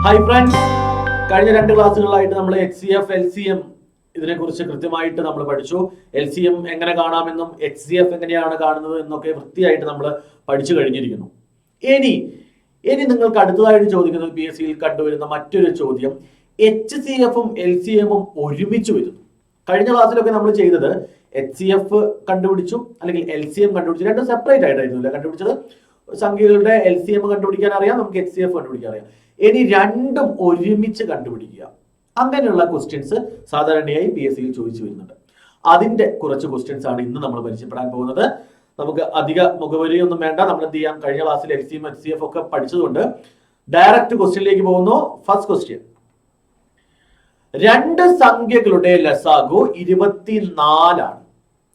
Hi friends, കഴിഞ്ഞ 2 ക്ലാസ്സുകളിലായിട്ട് നമ്മൾ HCF, LCM ഇതിനെക്കുറിച്ച് കൃത്യമായിട്ട് നമ്മൾ പഠിച്ചു. LCM എങ്ങനെ കാണാമെന്നും HCF എങ്ങനെയാണ് കാണുന്നത് എന്നൊക്കെ വൃത്തിയായിട്ട് നമ്മൾ പഠിച്ചു കഴിഞ്ഞിരിക്കുന്നു. ഇനി നിങ്ങൾക്ക് അടുത്തതായിട്ട് ചോദിക്കുന്നത് PSC യിൽ കണ്ടുവരുന്ന മറ്റൊരു ചോദ്യം, HCF-ഉം LCM-ഉം ഒരുമിച്ച് വരുന്നു. കഴിഞ്ഞ ക്ലാസ്സിലൊക്കെ നമ്മൾ ചെയ്തത് HCF കണ്ടുപിടിച്ചു അല്ലെങ്കിൽ LCM കണ്ടുപിടിച്ചു, രണ്ടും സെപ്പറേറ്റ് ആയിട്ടായിരുന്നില്ല കണ്ടുപിടിച്ചത്. സംഖ്യകളുടെ LCM കണ്ടുപിടിക്കാൻ അറിയാം, നമുക്ക് HCF കണ്ടുപിടിക്കാൻ അറിയാം. ഇനി രണ്ടും ഒരുമിച്ച് കണ്ടുപിടിക്കുക. അങ്ങനെയുള്ള ക്വസ്റ്റ്യൻസ് സാധാരണയായി PSC യിൽ ചോദിച്ചു വരുന്നുണ്ട്. അതിന്റെ കുറച്ച് ക്വസ്റ്റ്യൻസ് ആണ് ഇന്ന് നമ്മൾ പരിചയപ്പെടാൻ പോകുന്നത്. നമുക്ക് അധിക മുഖവരിയൊന്നും വേണ്ട. നമ്മൾ എന്ത് ചെയ്യാം, കഴിഞ്ഞ ക്ലാസ്സിൽ LCM, HCF ഒക്കെ പഠിച്ചതുകൊണ്ട് ഡയറക്റ്റ് ക്വസ്റ്റ്യനിലേക്ക് പോകുന്നു. ഫസ്റ്റ് ക്വസ്റ്റ്യൻ, രണ്ട് സംഖ്യകളുടെ ലസാഗു 24 ആണ്.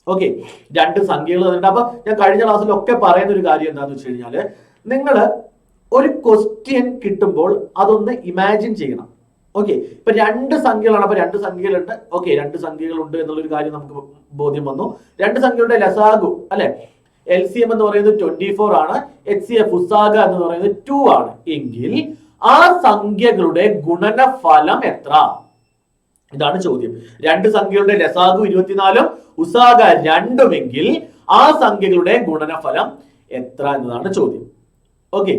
ഓക്കെ, രണ്ട് സംഖ്യകൾ തന്നിട്ട്. അപ്പൊ ഞാൻ കഴിഞ്ഞ ക്ലാസ്സിലൊക്കെ പറയുന്ന ഒരു കാര്യം എന്താണെന്ന് വെച്ച് കഴിഞ്ഞാല്, നിങ്ങൾ ഒരു ക്വസ്റ്റ്യൻ കിട്ടുമ്പോൾ അതൊന്ന് ഇമാജിൻ ചെയ്യണം. ഓക്കെ, ഇപ്പൊ രണ്ട് സംഖ്യകളാണ്, അപ്പൊ രണ്ട് സംഖ്യകളുണ്ട്. ഓക്കെ, രണ്ട് സംഖ്യകളുണ്ട് എന്നുള്ളൊരു കാര്യം നമുക്ക് ബോധ്യം വന്നു. രണ്ട് സംഖ്യകളുടെ ലസാഗു അല്ലെ, LCM എന്ന് പറയുന്നത് 24 ആണ്, HCF ഉസാഗ എന്ന് പറയുന്നത് 2 ആണ്. എങ്കിൽ ആ സംഖ്യകളുടെ ഗുണനഫലം എത്ര? ഇതാണ് ചോദ്യം. രണ്ട് സംഖ്യകളുടെ ലസാഗു 24ഉം ഉസാഗ 2ഉം എങ്കിൽ ആ സംഖ്യകളുടെ ഗുണനഫലം എത്ര എന്നതാണ് ചോദ്യം. ഓക്കെ,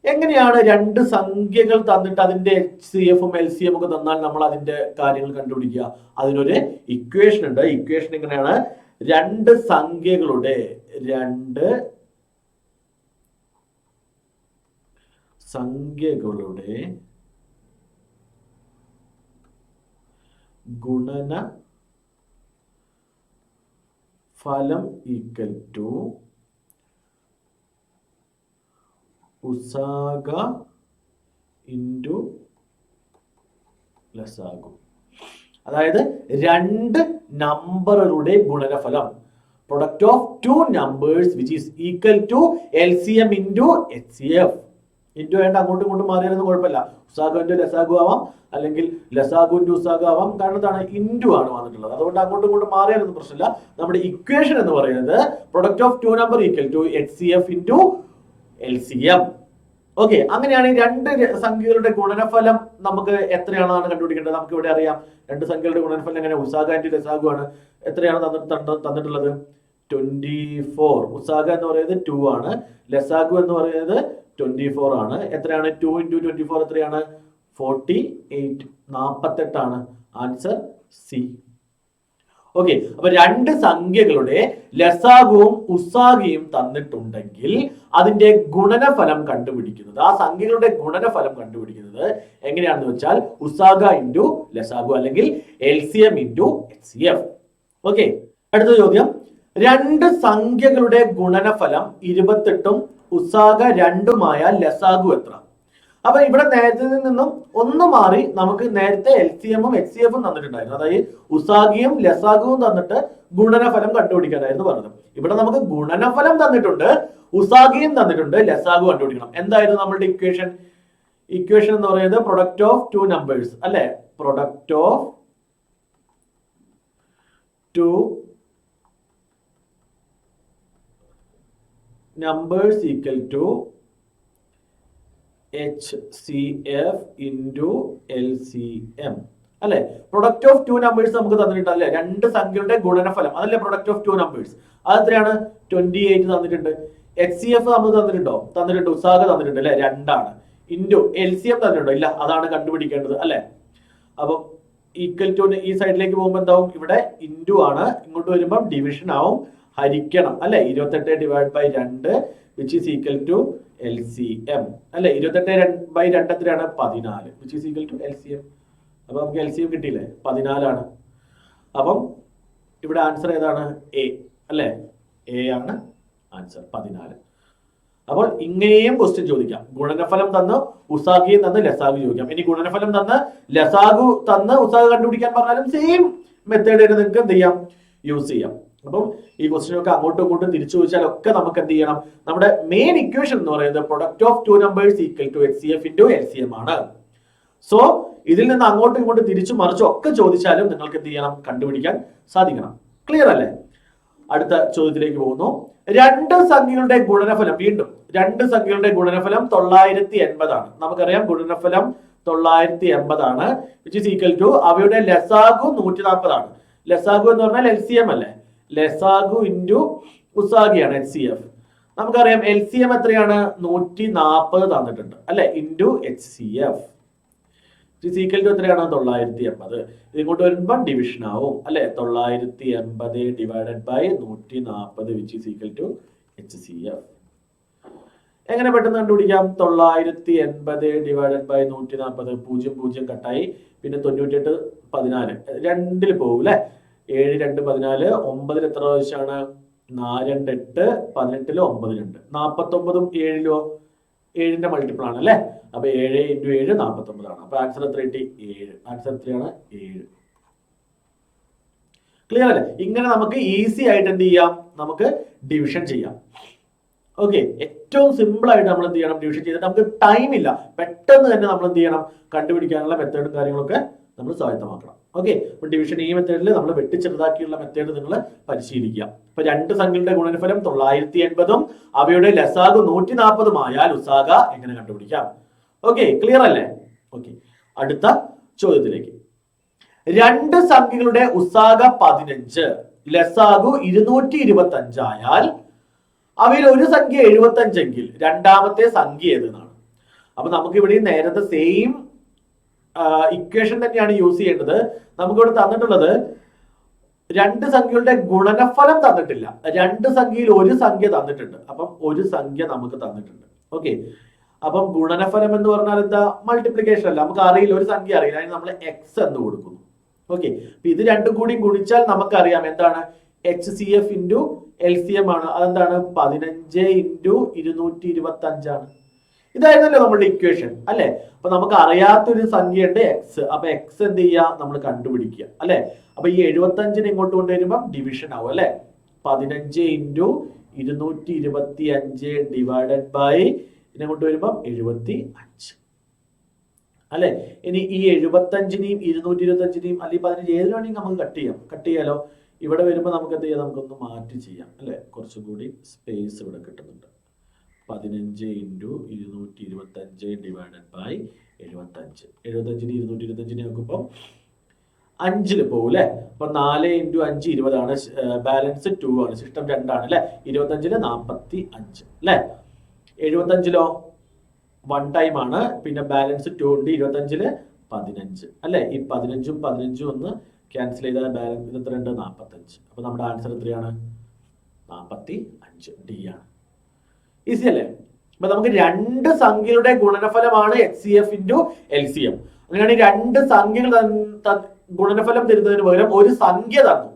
എങ്ങനെയാണ് രണ്ട് സംഖ്യകൾ തന്നിട്ട് അതിന്റെ HCF-ഉം LCM ഒക്കെ തന്നാൽ നമ്മൾ അതിന്റെ കാര്യങ്ങൾ കണ്ടുപിടിക്കുക? അതിനൊരു ഇക്വേഷൻ ഉണ്ട്. ഇക്വേഷൻ എങ്ങനെയാണ്? രണ്ട് സംഖ്യകളുടെ ഗുണന ഫലം ഈക്വൽ ടു ഉസാഗ ഇൻറ്റു ലസാഗു. അതായത് രണ്ട് നമ്പറുകളുടെ ഗുണനഫലം, product of two numbers which is equal to LCM into HCF. Into വേണ്ട, അങ്ങോട്ടും ഇങ്ങോട്ടും മാറിയാലൊന്നും കുഴപ്പമില്ല. ഉസാഗു ഇൻറ്റു ലസാഗു ആവാം, അല്ലെങ്കിൽ ലസാഗു ഇൻറ്റു ഉസാഗു ആവാം. കാരണം എന്താണ്, ഇൻറ്റു ആണ് വന്നിട്ടുള്ളത്. അതുകൊണ്ട് അങ്ങോട്ടും ഇങ്ങോട്ടും മാറിയാലൊന്നും പ്രശ്നമില്ല. നമ്മുടെ ഇക്വേഷൻ എന്ന് പറയുന്നത് product of two number equal to HCF into LCM. Okay, അങ്ങനെയാണ് ഈ രണ്ട് സംഖ്യകളുടെ ഗുണനഫലം നമുക്ക് എത്രയാണെന്നാണ് കണ്ടുപിടിക്കേണ്ടത്. നമുക്ക് ഇവിടെ അറിയാം രണ്ട് സംഖ്യകളുടെ ഗുണനഫലം എങ്ങനെ, ഉസാഗ ഇൻറ്റു ലസാഗു ആണ്. എത്രയാണ് തന്നിട്ടുള്ളത്? 24. ഉസാഗ എന്ന് പറയുന്നത് 2 ആണ്, ലസാഗു എന്ന് പറയുന്നത് 24 ആണ്. എത്രയാണ് 2 ഇൻറ്റു 24? എത്രയാണ്? 48. 48 ആണ് ആൻസർ സി. ഓക്കെ, അപ്പൊ രണ്ട് സംഖ്യകളുടെ ലസാഗുവും ഉസാഗയും തന്നിട്ടുണ്ടെങ്കിൽ അതിന്റെ ഗുണനഫലം കണ്ടുപിടിക്കുന്നത്, ആ സംഖ്യകളുടെ ഗുണനഫലം കണ്ടുപിടിക്കുന്നത് എങ്ങനെയാണെന്ന് വെച്ചാൽ ഉസാഗ ഇൻറ്റു ലസാഗു അല്ലെങ്കിൽ LCM ഇൻറ്റു HCF. ഓക്കെ, അടുത്ത ചോദ്യം, രണ്ട് സംഖ്യകളുടെ ഗുണനഫലം 28ഉം ഉസാഗ 2ഉമായ ലസാഗു എത്ര? അപ്പൊ ഇവിടെ നേരത്തെ നിന്നും ഒന്ന് മാറി നമുക്ക് നേരത്തെ LCM-ഉം HCF-ഉം തന്നിട്ടുണ്ടായിരുന്നു. അതായത് ഉസാഗയും ലസാഗുവും തന്നിട്ട് ഗുണനഫലം കണ്ടുപിടിക്കാനായിരുന്നു പറഞ്ഞത്. ഇവിടെ നമുക്ക് ഗുണനഫലം തന്നിട്ടുണ്ട്, ഉസാഗയും തന്നിട്ടുണ്ട്, ലസാഗു കണ്ടുപിടിക്കണം. എന്തായിരുന്നു നമ്മളുടെ ഇക്വേഷൻ? ഇക്വേഷൻ എന്ന് പറയുന്നത് പ്രൊഡക്റ്റ് ഓഫ് ടു നമ്പേഴ്സ് അല്ലെ, product of two numbers equal to HCF into LCM അല്ലെ. പ്രൊഡക്റ്റ് ഓഫ് ടു നമ്പേഴ്സ് നമുക്ക് തന്നിട്ടുണ്ട് അല്ലെ, രണ്ട് സംഖ്യകളുടെ ഗുണനഫലം അതല്ലേ പ്രൊഡക്റ്റ് ഓഫ് ടു നമ്പേഴ്സ്. അത് എത്രയാണ്? 28 തന്നിട്ടുണ്ട്. HCF നമുക്ക് തന്നിട്ടുണ്ട്, ഉസാഗ തന്നിട്ടുണ്ട് അല്ലെ, 2 ആണ്. Into LCM തന്നിട്ടുണ്ടോ? ഇല്ല, അതാണ് കണ്ടുപിടിക്കേണ്ടത് അല്ലെ. അപ്പം ഈക്വൽ ടു ഈ സൈഡിലേക്ക് പോകുമ്പോൾ എന്താവും? ഇവിടെ ഇൻറ്റു ആണ്, ഇങ്ങോട്ട് വരുമ്പോൾ ഡിവിഷൻ ആവും, ഹരിക്കണം അല്ലെ. 28 divide by 2 which is equal to LCM അല്ലെ. 28/2 എത്രയാണ്? 14 which is equal to LCM. അപ്പൊ നമുക്ക് LCM കിട്ടിയില്ലേ? 14 ആണ്. അപ്പം ഇവിടെ ആൻസർ ഏതാണ്? എ അല്ലെ, എ ആണ് ആൻസർ 14. അപ്പോൾ ഇങ്ങനെയും ക്വസ്റ്റ്യൻ ചോദിക്കാം. ഗുണനഫലം തന്ന് ഉസാഗയും തന്ന് ലസാഗു ചോദിക്കാം. ഇനി ഗുണനഫലം തന്ന് ലസാഗു തന്ന് ഉസാഗ കണ്ടുപിടിക്കാൻ പറഞ്ഞാലും സെയിം മെത്തേഡ് നിങ്ങൾക്ക് എന്ത് ചെയ്യാം, യൂസ് ചെയ്യാം. അപ്പം ഈ ക്വസ്റ്റ്യനൊക്കെ അങ്ങോട്ടും ഇങ്ങോട്ടും തിരിച്ചു ചോദിച്ചാൽ ഒക്കെ നമുക്ക് എന്ത് ചെയ്യണം? നമ്മുടെ മെയിൻ ഇക്വേഷൻ എന്ന് പറയുന്നത് product of two numbers equal to HCF into LCM ആണ്. സോ ഇതിൽ നിന്ന് അങ്ങോട്ടും ഇങ്ങോട്ടും തിരിച്ചു മറിച്ചും ഒക്കെ ചോദിച്ചാലും നിങ്ങൾക്ക് എന്ത് ചെയ്യണം? കണ്ടുപിടിക്കാൻ സാധിക്കണം. ക്ലിയർ അല്ലേ? അടുത്ത ചോദ്യത്തിലേക്ക് പോകുന്നു. രണ്ട് സംഖ്യകളുടെ ഗുണനഫലം, വീണ്ടും രണ്ട് സംഖ്യകളുടെ ഗുണനഫലം 980 ആണ്. നമുക്കറിയാം ഗുണനഫലം 980 ആണ്. വിച്ച് ഈസ് ഈക്വൽ ടു അവയുടെ ലസാഗു 140 ആണ്. ലസാഗു എന്ന് പറഞ്ഞാൽ LCM അല്ലേ? ലസാഗു ഇൻറ്റു ഉസാഗിയാണ് HCF. നമുക്കറിയാം LCM എത്രയാണ്? 140 തന്നിട്ടുണ്ട് അല്ലെ, ഇൻറ്റു HCF. ഈക്വൽ ടു എത്രയാണ്? 980. ഇങ്ങോട്ട് വരുമ്പോൾ ഡിവിഷൻ ആവും അല്ലെ, 980 divided by 140 which is equal to HCF. എങ്ങനെ പെട്ടെന്ന് കണ്ടുപിടിക്കാം? 980 ഡിവൈഡഡ് ബൈ 140, 0 കട്ടായി, പിന്നെ 98 14 രണ്ടിൽ പോകും അല്ലെ. 7 2 14, 9 എത്ര പ്രാവശ്യമാണ്? 4 2 8, 18 9 2, 49 7 7ന്റെ മൾട്ടിപ്പിൾ ആണ് അല്ലെ. അപ്പൊ 7 × 7 49 ആണ്. അപ്പൊ ആൻസർ എത്ര കിട്ടി? 7. ആൻസർ എത്രയാണ്? 7. ക്ലിയർ അല്ലേ? ഇങ്ങനെ നമുക്ക് ഈസി ആയിട്ട് എന്ത് ചെയ്യാം? നമുക്ക് ഡിവിഷൻ ചെയ്യാം. ഓക്കെ, ഏറ്റവും സിമ്പിൾ ആയിട്ട് നമ്മൾ എന്ത് ചെയ്യണം? ഡിവിഷൻ ചെയ്തിട്ട് നമുക്ക് ടൈം ഇല്ല, പെട്ടെന്ന് തന്നെ നമ്മൾ എന്ത് ചെയ്യണം? കണ്ടുപിടിക്കാനുള്ള മെത്തേഡും കാര്യങ്ങളൊക്കെ നമ്മൾ സ്വായത്തമാക്കണം. ഓക്കെ, അപ്പൊ ഡിവിഷൻ ഈ മെത്തേഡിൽ നമ്മൾ വെട്ടിച്ചെറുതാക്കിയുള്ള മെത്തേഡ് നിങ്ങൾ പരിശീലിക്കുക. ഇപ്പൊ രണ്ട് സംഖ്യകളുടെ ഗുണനഫലം 980 അവയുടെ ലസാഗു 140 ആയാൽ ഉസാഗ എങ്ങനെ കണ്ടുപിടിക്കാം? ഓക്കെ, ക്ലിയർ അല്ലേ? ഓക്കെ, അടുത്ത ചോദ്യത്തിലേക്ക്. രണ്ട് സംഖ്യകളുടെ ഉസാഗ 15 ലസാഗു 225 ആയാൽ അവയിൽ ഒരു സംഖ്യ 75 എങ്കിൽ രണ്ടാമത്തെ സംഖ്യ ഏതെന്നാണ്. അപ്പൊ നമുക്ക് ഇവിടെ നേരത്തെ സെയിം ഇക്വേഷൻ തന്നെയാണ് യൂസ് ചെയ്യേണ്ടത്. നമുക്കിവിടെ തന്നിട്ടുള്ളത് രണ്ട് സംഖ്യകളുടെ ഗുണനഫലം തന്നിട്ടില്ല, രണ്ട് സംഖ്യയിൽ ഒരു സംഖ്യ തന്നിട്ടുണ്ട്. അപ്പം ഒരു സംഖ്യ നമുക്ക് തന്നിട്ടുണ്ട്. ഓക്കെ, അപ്പം ഗുണനഫലം എന്ന് പറഞ്ഞാൽ എന്താ? മൾട്ടിപ്ലിക്കേഷൻ അല്ല, നമുക്ക് അറിയില്ല, ഒരു സംഖ്യ അറിയില്ല, അതിന് നമ്മൾ എക്സ് എന്ന് കൊടുക്കുന്നു. ഓക്കെ, അപ്പൊ ഇത് രണ്ടും കൂടി ഗുണിച്ചാൽ നമുക്കറിയാം എന്താണ്? HCF ഇൻറ്റു LCM ആണ്. അതെന്താണ്? 15 ഇൻറ്റു 225 ആണ്. ഇതായിരുന്നല്ലോ നമ്മുടെ ഇക്വേഷൻ അല്ലെ. അപ്പൊ നമുക്ക് അറിയാത്തൊരു സംഖ്യയുണ്ട് എക്സ്. അപ്പൊ എക്സ് എന്ത് ചെയ്യുക? നമ്മൾ കണ്ടുപിടിക്കുക അല്ലെ. അപ്പൊ ഈ 75 ഇങ്ങോട്ട് കൊണ്ടുവരുമ്പോൾ ഡിവിഷൻ ആവും അല്ലെ. 15 ഇൻറ്റു 225 ഡിവൈഡഡ് ബൈ ഇങ്ങോട്ട് വരുമ്പോൾ 75 അല്ലെ. ഇനി ഈ 75നെയും 225നെയും അല്ലെങ്കിൽ 15 ഏത് വേണമെങ്കിൽ നമുക്ക് കട്ട് ചെയ്യാലോ. ഇവിടെ വരുമ്പോൾ നമുക്ക് എന്ത് ചെയ്യാം? നമുക്കൊന്ന് മാറ്റി ചെയ്യാം അല്ലെ. കുറച്ചും കൂടി സ്പേസ് ഇവിടെ കിട്ടുന്നുണ്ട്. 15 ഇൻറ്റു 225 ഡിവൈഡഡ് ബൈ 75. 75ന് 225നെ നോക്കുമ്പോൾ 5 പോകും അല്ലെ. അപ്പൊ 4 ഇൻറ്റു 5 20 ആണ്. ബാലൻസ് 2 ആണ്. സിസ്റ്റം 2 ആണ് അല്ലെ. 25ന് 45 അല്ലെ. 75ലോ 1 ടൈം ആണ്. പിന്നെ ബാലൻസ് 2 ഉണ്ട്. 25ന് 15 അല്ലെ. ഈ 15ഉം 15ഉം ഒന്ന് ക്യാൻസൽ ചെയ്താൽ ബാലൻസ് എത്ര ഉണ്ട്? 45. അപ്പൊ നമ്മുടെ ആൻസർ എത്രയാണ്? 45 ഡി ആണ്. ഈസി അല്ലേ? അപ്പൊ നമുക്ക് രണ്ട് സംഖ്യകളുടെ ഗുണനഫലമാണ് HCF ഇൻറ്റു LCM. അങ്ങനെയാണെങ്കിൽ രണ്ട് സംഖ്യകൾ ഗുണനഫലം തരുന്നതിന് പകരം ഒരു സംഖ്യ തന്നു.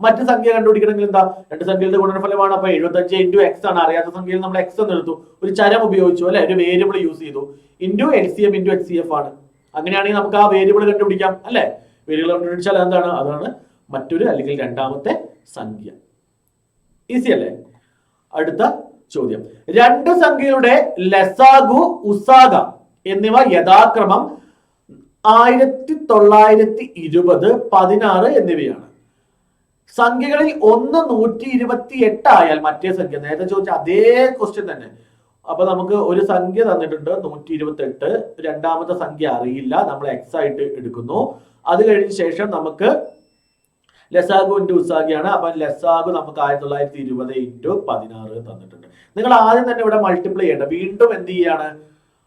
മറ്റു സംഖ്യ കണ്ടുപിടിക്കണമെങ്കിൽ എന്താ? രണ്ട് സംഖ്യകളുടെ ഗുണനഫലമാണ്. അപ്പൊ 75 ഇൻറ്റു എക്സ് ആണ്. അറിയാത്ത സംഖ്യയിൽ നമ്മൾ എക്സ് എന്ന് എടുത്തു, ഒരു ചരം ഉപയോഗിച്ചു അല്ലെ, ഒരു വേരിയബിൾ യൂസ് ചെയ്തു. ഇൻറ്റു LCM ഇൻറ്റു HCF ആണ്. അങ്ങനെയാണെങ്കിൽ നമുക്ക് ആ വേരിയബിൾ കണ്ടുപിടിക്കാം അല്ലെ. വേരിയബിൾ കണ്ടുപിടിച്ചാൽ എന്താണ്? അതാണ് മറ്റൊരു അല്ലെങ്കിൽ രണ്ടാമത്തെ സംഖ്യ. ഈസി അല്ലേ? അടുത്ത ചോദ്യം. രണ്ട് സംഖ്യകളുടെ ലസാഗു ഉസാഗ എന്നിവ യഥാക്രമം 1920 16 എന്നിവയാണ്. സംഖ്യകളിൽ ഒന്ന് 128 ആയാൽ മറ്റേ സംഖ്യ. നേരത്തെ ചോദിച്ച അതേ ക്വസ്റ്റ്യൻ തന്നെ. അപ്പൊ നമുക്ക് ഒരു സംഖ്യ തന്നിട്ടുണ്ട് 128, രണ്ടാമത്തെ സംഖ്യ അറിയില്ല, നമ്മൾ എക്സ് ആയിട്ട് എടുക്കുന്നു. അത് കഴിഞ്ഞ ശേഷം നമുക്ക് ലസാഗു ഇൻറ്റു ഉസാഗിയാണ്. അപ്പൊ ലസാഗു നമുക്ക് 1920 ഇൻറ്റു 16 തന്നിട്ടുണ്ട്. നിങ്ങൾ ആദ്യം തന്നെ ഇവിടെ മൾട്ടിപ്ലൈ ചെയ്യേണ്ട. വീണ്ടും എന്ത് ചെയ്യാണ്?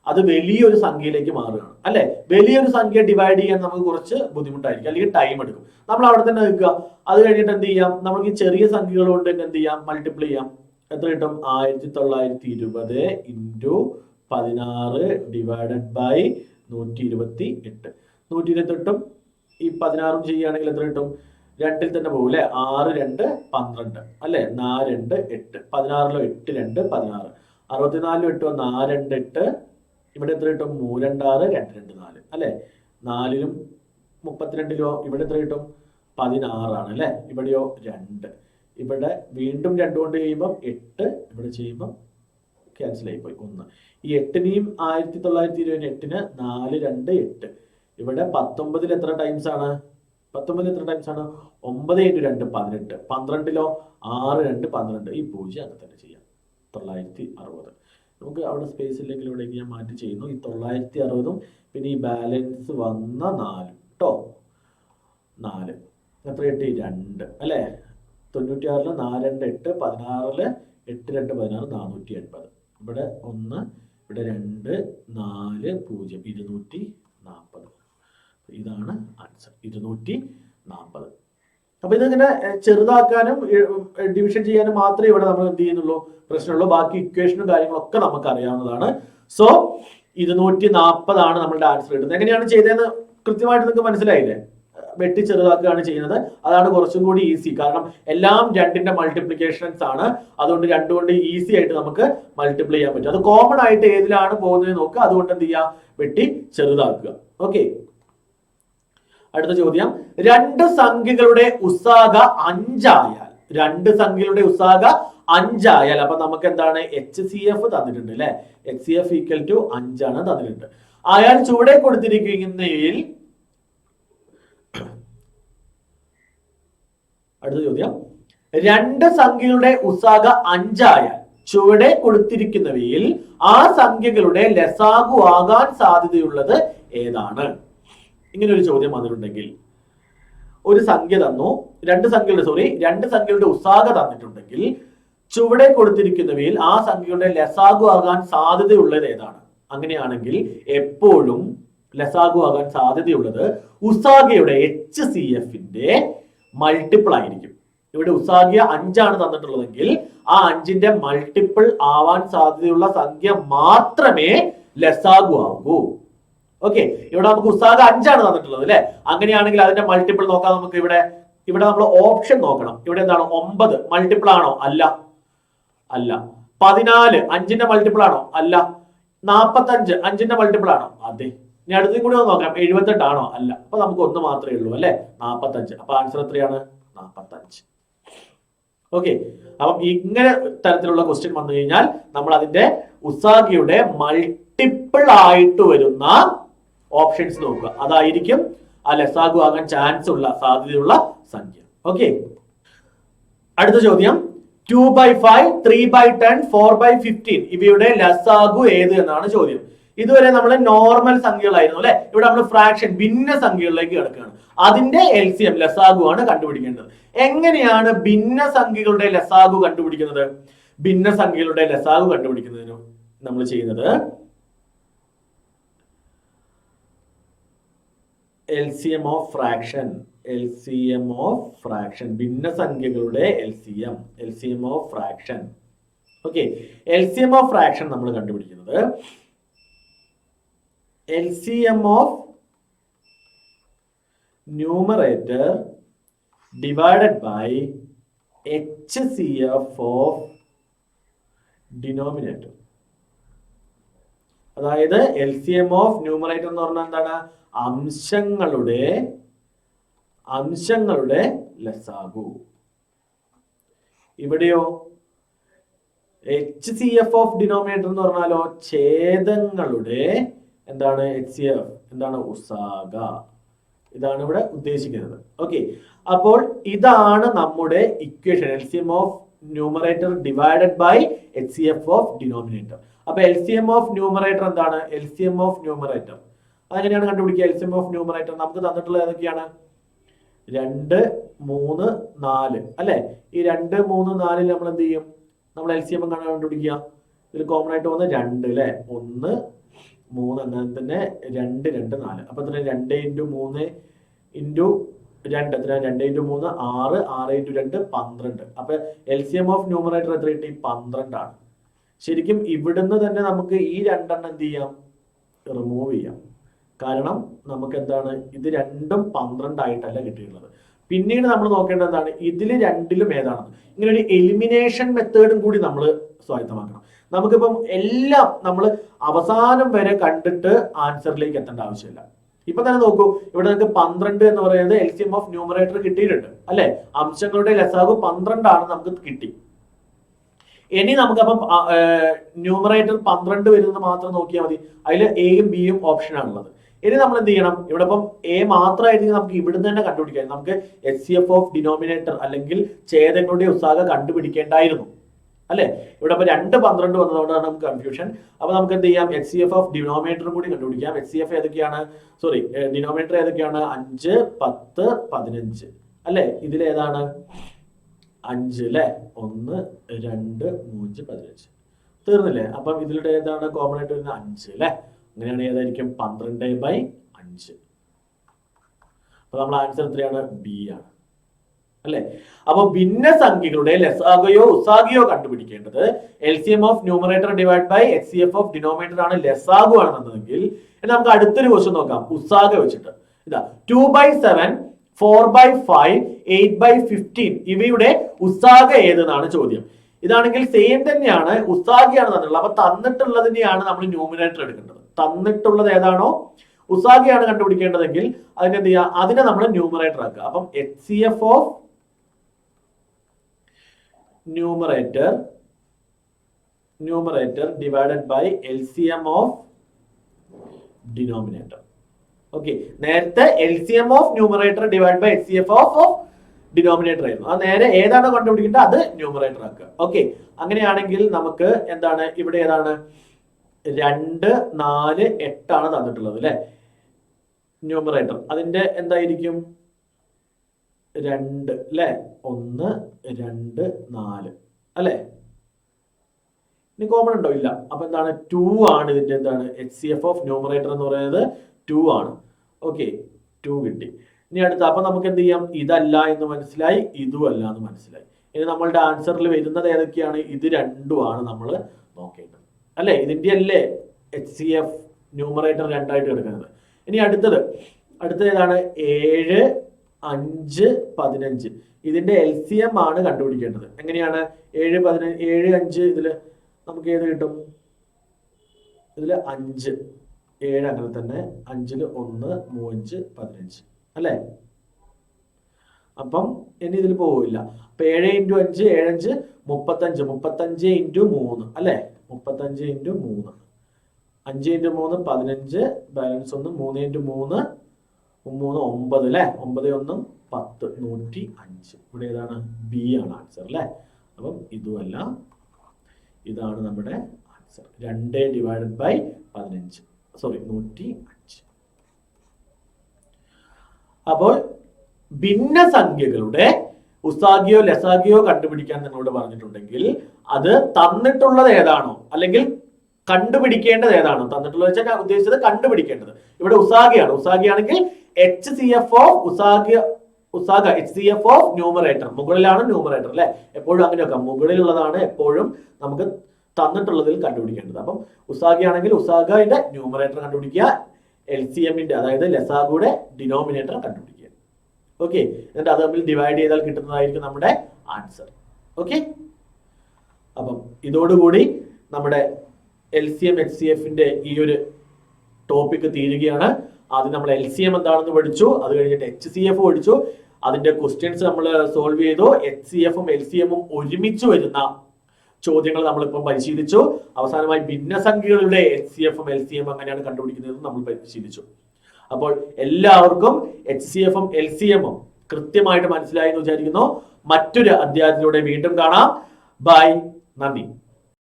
അത് വലിയൊരു സംഖ്യയിലേക്ക് മാറുകയാണ് അല്ലെ. വലിയൊരു സംഖ്യ ഡിവൈഡ് ചെയ്യാൻ നമുക്ക് കുറച്ച് ബുദ്ധിമുട്ടായിരിക്കും, അല്ലെങ്കിൽ ടൈം എടുക്കും. നമ്മൾ അവിടെ തന്നെ നിൽക്കുക. അത് കഴിഞ്ഞിട്ട് എന്ത് ചെയ്യാം? നമുക്ക് ഈ ചെറിയ സംഖ്യകൾ കൊണ്ട് തന്നെ എന്ത് ചെയ്യാം? മൾട്ടിപ്ലൈ ചെയ്യാം. എത്ര കിട്ടും? 1920 ഇൻറ്റു 16 ഡിവൈഡഡ് ബൈ 128. 128ഉം ഈ 16ഉം ചെയ്യുകയാണെങ്കിൽ എത്ര കിട്ടും? 2ൽ തന്നെ പോകും അല്ലെ. 6 2 12 അല്ലെ. 4 2 8. 16ലോ 8 2 16. 64 8 4 2 8. ഇവിടെ എത്ര കിട്ടും? 3 2 6 2 2 4 അല്ലെ. 4ലും 32ലോ ഇവിടെ എത്ര കിട്ടും? 16 ആണ് അല്ലെ. ഇവിടെയോ 2. ഇവിടെ വീണ്ടും 2 കൊണ്ട് ചെയ്യുമ്പോൾ 8. ഇവിടെ ചെയ്യുമ്പോൾ ക്യാൻസൽ ആയിപ്പോയി 1. ഈ 8നെയും 1920 8ന് 4 2 8. ഇവിടെ 19ൽ എത്ര ടൈംസ് ആണ്? 19 എത്ര ടൈംസ് ആണ്? 9 × 2 18. 12ലോ 6 2 12. ഈ 0 അങ്ങനെ തന്നെ ചെയ്യാം. 960. നമുക്ക് അവിടെ സ്പേസ് ഇല്ലെങ്കിൽ ഇവിടേക്ക് ഞാൻ മാറ്റി ചെയ്യുന്നു. ഈ 960ഉം പിന്നെ ഈ ബാലൻസ് വന്ന 4 കേട്ടോ. 4 എത്ര കിട്ടി? 2 അല്ലേ? 96 4 2 8 16 8 2 16 480. ഇവിടെ 1 ഇവിടെ 2 4 0 240. ഇതാണ് ആൻസർ 240. അപ്പൊ ഇതിങ്ങനെ ചെറുതാക്കാനും ഡിവിഷൻ ചെയ്യാനും മാത്രമേ ഇവിടെ നമ്മൾ എന്ത് ചെയ്യുന്നുള്ളൂ, പ്രശ്നമുള്ളൂ. ബാക്കി ഇക്വേഷനും കാര്യങ്ങളൊക്കെ നമുക്ക് അറിയാവുന്നതാണ്. സോ 240 നമ്മളുടെ ആൻസർ കിട്ടുന്നത്. എങ്ങനെയാണ് ചെയ്തതെന്ന് കൃത്യമായിട്ട് നിങ്ങൾക്ക് മനസ്സിലായില്ലേ? വെട്ടി ചെറുതാക്കുകയാണ് ചെയ്യുന്നത്. അതാണ് കുറച്ചും കൂടി ഈസി. കാരണം എല്ലാം 2ന്റെ മൾട്ടിപ്ലിക്കേഷൻസ് ആണ്. അതുകൊണ്ട് 2 കൊണ്ട് ഈസി ആയിട്ട് നമുക്ക് മൾട്ടിപ്ലൈ ചെയ്യാൻ പറ്റും. അത് കോമൺ ആയിട്ട് ഏതിലാണ് പോകുന്നത് നോക്കുക. അതുകൊണ്ട് എന്ത് ചെയ്യുക? വെട്ടി ചെറുതാക്കുക. ഓക്കെ, അടുത്ത ചോദ്യം. 2 സംഖ്യകളുടെ ഉസ്സാഗ 5 ആയാൽ, 2 സംഖ്യകളുടെ ഉസ്സാഗ 5 ആയാൽ, അപ്പൊ നമുക്ക് എന്താണ്? HCF തന്നിട്ടുണ്ട് അല്ലെ? HCF = 5 ആണ് തന്നിട്ടുണ്ട്. ആയാൽ ചുവടെ കൊടുത്തിരിക്കുന്നതിൽ, അടുത്ത ചോദ്യം. 2 സംഖ്യകളുടെ ഉസ്സാഗ 5 ആയാൽ ചുവടെ കൊടുത്തിരിക്കുന്നവയിൽ ആ സംഖ്യകളുടെ ലസാഗു ആകാൻ സാധ്യതയുള്ളത് ഏതാണ്? ഇങ്ങനെ ഒരു ചോദ്യം വന്നിട്ടുണ്ടെങ്കിൽ, ഒരു സംഖ്യ തന്നു, 2 സംഖ്യകളുടെ ഉസ്സാഗ തന്നിട്ടുണ്ടെങ്കിൽ ചുവടെ കൊടുത്തിരിക്കുന്നവയിൽ ആ സംഖ്യയുടെ ലസാഗു ആകാൻ സാധ്യതയുള്ളത് ഏതാണ്? അങ്ങനെയാണെങ്കിൽ എപ്പോഴും ലസാഗു ആകാൻ സാധ്യതയുള്ളത് ഉസ്സാഗയുടെ HCFന്റെ മൾട്ടിപ്പിൾ ആയിരിക്കും. ഇവിടെ ഉസ്സാഗ 5 ആണ് തന്നിട്ടുള്ളതെങ്കിൽ ആ 5ന്റെ മൾട്ടിപ്പിൾ ആവാൻ സാധ്യതയുള്ള സംഖ്യ മാത്രമേ ലസാഗു ആകൂ. ഓക്കെ, ഇവിടെ നമുക്ക് ഉസ്സാഗ 5 ആണ് തന്നിട്ടുള്ളത് അല്ലെ? അങ്ങനെയാണെങ്കിൽ അതിന്റെ മൾട്ടിപ്പിൾ നോക്കാം. നമുക്ക് ഇവിടെ നമ്മൾ ഓപ്ഷൻ നോക്കണം. ഇവിടെ എന്താണ്? 9 മൾട്ടിപ്പിൾ ആണോ? അല്ല. 14 5ന്റെ മൾട്ടിപ്പിൾ ആണോ? അല്ല. 45 5ന്റെ മൾട്ടിപ്പിൾ ആണോ? അതെ. ഇനി അടുത്തും കൂടി ഒന്ന് നോക്കാം. 78 ആണോ? അല്ല. അപ്പൊ നമുക്ക് ഒന്ന് മാത്രമേ ഉള്ളൂ അല്ലെ? 45. അപ്പൊ ആൻസർ എത്രയാണ്? 45. ഓക്കെ, അപ്പം ഇങ്ങനെ തരത്തിലുള്ള ക്വസ്റ്റ്യൻ വന്നു കഴിഞ്ഞാൽ നമ്മൾ അതിന്റെ ഉസ്സാഗയുടെ മൾട്ടിപ്പിൾ ആയിട്ട് വരുന്ന ഓപ്ഷൻസ് നോക്കുക. അതായിരിക്കും ആ ലസാഗു ആകാൻ ചാൻസ് ഉള്ള സാധ്യതയുള്ള സംഖ്യ. ഓക്കെ, അടുത്ത ചോദ്യം. 2/5 3/10 4/15 ഇവയുടെ ലസാഗു ഏത് എന്നാണ് ചോദ്യം. ഇതുവരെ നമ്മൾ നോർമൽ സംഖ്യകളായിരുന്നു അല്ലെ? ഇവിടെ നമ്മൾ ഫ്രാക്ഷൻ ഭിന്ന സംഖ്യകളിലേക്ക് കിടക്കുകയാണ്. അതിന്റെ LCM ലസാഗു ആണ് കണ്ടുപിടിക്കേണ്ടത്. എങ്ങനെയാണ് ഭിന്ന സംഖ്യകളുടെ ലസാഗു കണ്ടുപിടിക്കുന്നത്? ഭിന്ന സംഖ്യകളുടെ ലസാഗു കണ്ടുപിടിക്കുന്നതിന് നമ്മൾ ചെയ്യുന്നത് LCM of fraction. ഭിന്ന സംഖ്യകളുടെ LCM of fraction. Okay, LCM of fraction നമ്മൾ കണ്ടുപിടിക്കുന്നത് LCM of numerator divided by HCF of denominator. അതായത് LCM of numerator എന്ന് പറഞ്ഞാൽ എന്താണ്? അംശങ്ങളുടെ ലസാഗു. ഇവിടെയോ HCF of denominator എന്ന് പറഞ്ഞാലോ ഛേദങ്ങളുടെ എന്താണ്? HCF എന്താണ്? ഉസ്സാഗ. ഇതാണ് ഇവിടെ ഉദ്ദേശിക്കുന്നത്. ഓക്കെ, അപ്പോൾ ഇതാണ് നമ്മുടെ equation. LCM of numerator divided by HCF of denominator. അപ്പൊ LCM of numerator എന്താണ്? LCM of numerator അതെങ്ങനെയാണ് കണ്ടുപിടിക്കുക? LCM of numerator നമുക്ക് തന്നിട്ടുള്ളത് ഏതൊക്കെയാണ്? 2 3 4 അല്ലെ? ഈ 2 3 4 നമ്മൾ എന്ത് ചെയ്യും? നമ്മൾ LCM കണ്ടുപിടിക്കുക. ഇതിൽ കോമൺ ആയിട്ട് വന്ന 2 അല്ലെ? 1 3 അങ്ങനെ തന്നെ 2 2 4. അപ്പൊ എത്ര? 2 × 3 × 2 എത്ര? 2 × 3 6 6 × 2 12. അപ്പൊ LCM of numerator എത്ര കിട്ടി? 12 ആണ്. ശരിക്കും ഇവിടുന്ന് തന്നെ നമുക്ക് ഈ 2 എന്ത് ചെയ്യാം? റിമൂവ് ചെയ്യാം. കാരണം നമുക്ക് എന്താണ്? ഇത് രണ്ടും 12 ആയിട്ടല്ല കിട്ടിയിട്ടുള്ളത്. പിന്നീട് നമ്മൾ നോക്കേണ്ടത് എന്താണ്? ഇതിൽ രണ്ടിലും ഏതാണെന്ന്. ഇങ്ങനെ ഒരു എലിമിനേഷൻ മെത്തേഡും കൂടി നമ്മൾ സ്വായത്തമാക്കണം. നമുക്കിപ്പം എല്ലാം നമ്മൾ അവസാനം വരെ കണ്ടിട്ട് ആൻസറിലേക്ക് എത്തേണ്ട ആവശ്യമില്ല. ഇപ്പൊ തന്നെ നോക്കൂ, ഇവിടെ നമുക്ക് 12 എന്ന് പറയുന്നത് LCM of numerator കിട്ടിയിട്ടുണ്ട് അല്ലെ? അംശങ്ങളുടെ ലസാഗു 12 ആണ് നമുക്ക് കിട്ടി. ഇനി നമുക്കപ്പം ന്യൂമറേറ്റർ 12 വരുന്നത് മാത്രം നോക്കിയാൽ മതി. അതിൽ എയും ബിയും ഓപ്ഷൻ ആണുള്ളത്. ഇനി നമ്മൾ എന്ത് ചെയ്യണം, ഇവിടെ ഇപ്പം എ മാത്രമായിരുന്നെങ്കിൽ നമുക്ക് ഇവിടുന്ന് തന്നെ കണ്ടുപിടിക്കാം. നമുക്ക് HCF ഓഫ് ഡിനോമിനേറ്റർ അല്ലെങ്കിൽ ഛേദങ്ങളുടെ ഉസാഗ കണ്ടുപിടിക്കേണ്ടായിരുന്നു അല്ലെ. ഇവിടെ ഇപ്പൊ 2 12 വന്നതുകൊണ്ടാണ് നമുക്ക് കൺഫ്യൂഷൻ. അപ്പൊ നമുക്ക് എന്ത് ചെയ്യാം, HCF ഓഫ് ഡിനോമിനേറ്ററും കൂടി കണ്ടുപിടിക്കാം. HCF ഏതൊക്കെയാണ്, ഡിനോമിനേറ്റർ ഏതൊക്കെയാണ്, 5 10 15 അല്ലെ. ഇതിലേതാണ് 5 അല്ലെ, 1 2 3 15 തീർന്നില്ലേ. അപ്പം ഇതിലൂടെ ഏതാണ് കോമൺ ആയിട്ട് വരുന്നത്, 5 അല്ലെ. അങ്ങനെയാണ് ഏതായിരിക്കും 12/5. അപ്പൊ നമ്മൾ ആൻസർ എത്രയാണ്, ബി ആണ് അല്ലെ. അപ്പൊ ഭിന്നസംഖ്യകളുടെ ലസാഗയോ ഉസാഗയോ കണ്ടുപിടിക്കേണ്ടത് LCM of numerator divide by HCF of denominator ആണ് ലസാഗു ആണെന്നുണ്ടെങ്കിൽ നമുക്ക് അടുത്തൊരു ക്വസ്റ്റ്യൻ നോക്കാം ഉസാഗ വെച്ചിട്ട്. ഇതാ 2/7 4/5 8/15 ഇവയുടെ ഉസാഗ ഏതെന്നാണ് ചോദ്യം. ഇതാണെങ്കിൽ സെയിം തന്നെയാണ്, ഉസാഗയാണ് തന്നിട്ടുള്ളത്. അപ്പൊ തന്നിട്ടുള്ളതിനെയാണ് നമ്മൾ ന്യൂമറേറ്റർ എടുക്കേണ്ടത്. തന്നിട്ടുള്ളത് ഏതാണോ ഉസാഗയാണ് കണ്ടുപിടിക്കേണ്ടതെങ്കിൽ അതിന് എന്ത് ചെയ്യുക, അതിനെ നമ്മൾ ന്യൂമറേറ്റർ ആക്കുക. അപ്പം HCF of numerator divided by LCM of denominator. Okay, നേരത്തെ LCM of numerator divide by HCF of denominator ആയിരുന്നു. അത് നേരെ ഏതാണോ കണ്ടുപിടിക്കേണ്ടത് അത് ന്യൂമറേറ്റർ ആക്കുക. ഓക്കെ, അങ്ങനെയാണെങ്കിൽ നമുക്ക് എന്താണ് ഇവിടെ ഏതാണ് 2 4 8 ആണ് തന്നിട്ടുള്ളത് അല്ലെ. ന്യൂമറേറ്റർ അതിന്റെ എന്തായിരിക്കും 2 അല്ലെ, 1 2 4 അല്ലെ. ഇനി കോമൺ ഉണ്ടോ, ഇല്ല. അപ്പൊ എന്താണ് 2 ആണ് ഇതിന്റെ എന്താണ് HCF ഓഫ് ന്യൂമറേറ്റർ എന്ന് പറയുന്നത് 2 ആണ്. ഓക്കെ, 2 കിട്ടി. ഇനി അടുത്ത അപ്പൊ നമുക്ക് എന്ത് ചെയ്യാം, ഇതല്ല എന്ന് മനസ്സിലായി, ഇതും അല്ല എന്ന് മനസ്സിലായി. ഇനി നമ്മളുടെ ആൻസറിൽ വരുന്നത് ഏതൊക്കെയാണ്, ഇത് രണ്ടുമാണ് നമ്മൾ നോക്കേണ്ടത് അല്ലെ. ഇതിന്റെ അല്ലേ HCF ന്യൂമറേറ്റർ 2 ആയിട്ട് എടുക്കുന്നത്. ഇനി അടുത്തത് ഏതാണ് 7 5 15 ഇതിന്റെ LCM ആണ് കണ്ടുപിടിക്കേണ്ടത്. എങ്ങനെയാണ് 7 15 7 5 ഇതില് നമുക്ക് ഏത് കിട്ടും, ഇതില് 5 7 അങ്ങനെ തന്നെ 5 1 3 15 അല്ലെ. അപ്പം ഇനി ഇതിൽ പോവില്ല. അപ്പൊ 7 × 5 7 5 35 × 3 അല്ലെ, 35 × 3 5 × 3 15 ബാലൻസ് 1 3 × 3 9 അല്ലെ, 9 1 10 105. ഇവിടെ ഏതാണ് ബി ആണ് ആൻസർ അല്ലെ. അപ്പം ഇതുമല്ല, ഇതാണ് നമ്മുടെ ആൻസർ 2 ഡിവൈഡഡ് ബൈ 15 105. അപ്പോൾ ഭിന്നസംഖ്യകളുടെ ഉസാഗിയോ ലസാഗിയോ കണ്ടുപിടിക്കാൻ നിങ്ങളോട് പറഞ്ഞിട്ടുണ്ടെങ്കിൽ അത് തന്നിട്ടുള്ളത് ഏതാണോ അല്ലെങ്കിൽ കണ്ടുപിടിക്കേണ്ടത് ഏതാണോ, തന്നിട്ടുള്ളത് വെച്ചാൽ ഞാൻ ഉദ്ദേശിച്ചത് കണ്ടുപിടിക്കേണ്ടത്. ഇവിടെ ഉസാഗയാണ്. ഉസാഗയാണെങ്കിൽ HCF ഓഫ് ന്യൂമറേറ്റർ മുകളിലാണ് ന്യൂമറേറ്റർ അല്ലെ. എപ്പോഴും അങ്ങനെ വെക്കാം, മുകളിലുള്ളതാണ് എപ്പോഴും നമുക്ക് തന്നിട്ടുള്ളതിൽ കണ്ടുപിടിക്കേണ്ടത്. അപ്പം ഉസാഗയാണെങ്കിൽ ഉസാഗയുടെ ന്യൂമറേറ്റർ കണ്ടുപിടിക്കുക, LCMന്റെ അതായത് ലസാഗുയുടെ ഡിനോമിനേറ്റർ കണ്ടുപിടിക്കുക. ഓക്കെ, എന്നിട്ട് അത് തമ്മിൽ ഡിവൈഡ് ചെയ്താൽ കിട്ടുന്നതായിരിക്കും നമ്മുടെ ആൻസർ. ഓക്കെ, അപ്പം ഇതോടുകൂടി നമ്മുടെ LCM HCFന്റെ ഈ ഒരു ടോപ്പിക് തീരുകയാണ്. ആദ്യം നമ്മൾ LCM എന്താണെന്ന് പഠിച്ചു, അത് കഴിഞ്ഞിട്ട് HCF പഠിച്ചു, അതിന്റെ ക്വസ്റ്റ്യൻസ് നമ്മൾ സോൾവ് ചെയ്തു. HCFും LCMും ഒരുമിച്ച് വരുന്ന ചോദ്യങ്ങൾ നമ്മളിപ്പം പരിശീലിച്ചു. അവസാനമായി ഭിന്നസംഖ്യകളുടെ HCFും LCMും എങ്ങനെയാണ് കണ്ടുപിടിക്കുന്നത് നമ്മൾ പരിശീലിച്ചു. അപ്പോൾ എല്ലാവർക്കും HCFും LCMും കൃത്യമായിട്ട് മനസ്സിലായി എന്ന് വിചാരിക്കുന്നു. മറ്റൊരു അധ്യായത്തിലൂടെ വീണ്ടും കാണാം. ബൈ, നന്ദി.